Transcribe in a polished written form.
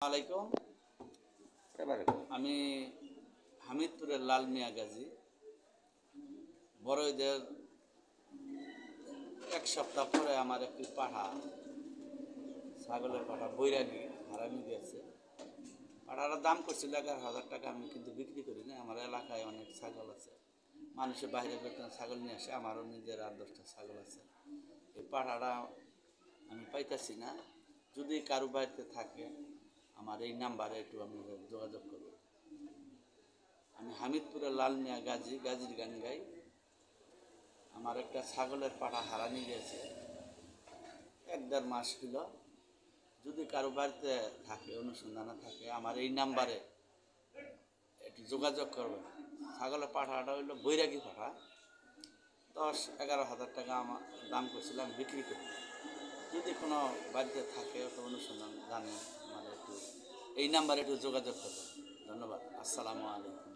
আলাইকুম। আমি হামিদপুরের লাল মিয়া গাজী। বড় ঈদের এক সপ্তাহ পরে আমার একটি পাঠা, ছাগলের পাঠা বৈরাগী হারামি গেছে। পাঠাটার দাম করছিল 11,000 টাকা। আমি কিন্তু বিক্রি করি না। আমার এলাকায় অনেক ছাগল আছে, মানুষের বাইরে বেতন ছাগল নিয়ে আসে। আমারও নিজের 8-10টা ছাগল আছে। এই পাঠাটা আমি পাইতেছি না। যদি কারো বাড়িতে থাকে আমার এই নাম্বারে একটু আপনাদের যোগাযোগ করবেন। আমি হামিদপুরের লাল মিয়া গাজী, গাজীর গান গাই। আমার একটা ছাগলের পাঠা হারানি গেছে, 1-1.5 মাস হইল। যদি কারো বাড়িতে থাকে, অনুসন্ধানে থাকে, আমার এই নাম্বারে একটু যোগাযোগ করবেন। ছাগলের পাঠাটা হইল বৈরাগী পাঠা। 10-11 হাজার টাকা আমার দাম করছিলাম, বিক্রি করি। যদি কোনো বাড়িতে থাকে অনুসন্ধান জানেন, আমার একটু এই নাম্বারে একটু যোগাযোগ করবেন। ধন্যবাদ। আসসালামু আলাইকুম।